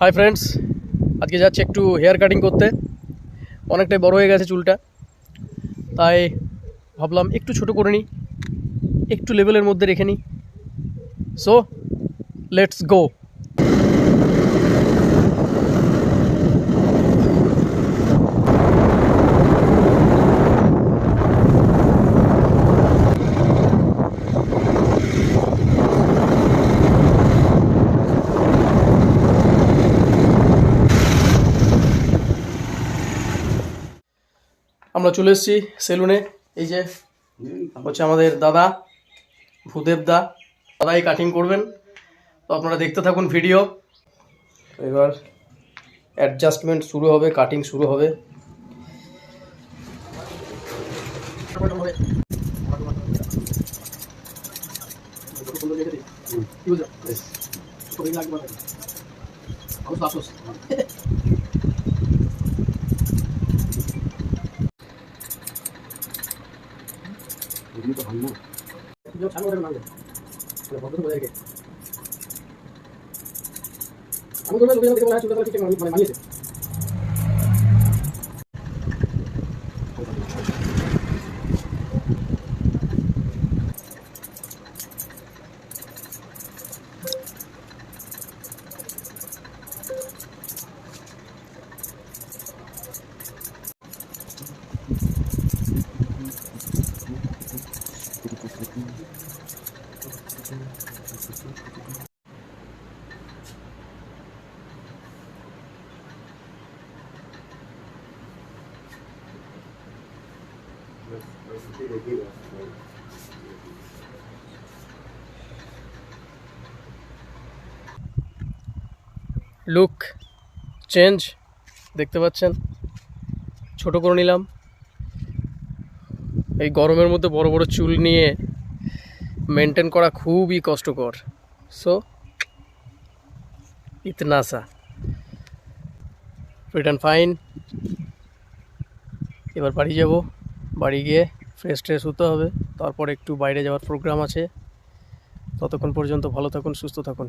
Hi friends, আজকে যাচ্ছি একটু হেয়ার কাটিং করতে। অনেকটাই বড় হয়ে গেছে চুলটা, তাই ভাবলাম একটু ছোট করে নিই, একটু লেভেলের মধ্যে রেখে নিই। So let's go. আমরা চলে এসেছি সেলুনে। এই যে হচ্ছে আমাদের দাদা, ভূদেব দাদাই কাটিং করবেন। তো আপনারা দেখতে থাকুন ভিডিও। এবার অ্যাডজাস্টমেন্ট শুরু হবে, কাটিং শুরু হবে। লুক চেঞ্জ দেখতে পাচ্ছেন, ছোট করে নিলাম। এই গরমের মধ্যে বড় বড় চুল নিয়ে মেনটেন করা খুবই কষ্টকর। সো ইতনা সা ফিট অ্যান্ড ফাইন। এবার বাড়ি যাব, বাড়ি গিয়ে ফ্রেশ ট্রেশ হতে হবে, তারপর একটু বাইরে যাওয়ার প্রোগ্রাম আছে। ততক্ষণ পর্যন্ত ভালো থাকুন, সুস্থ থাকুন।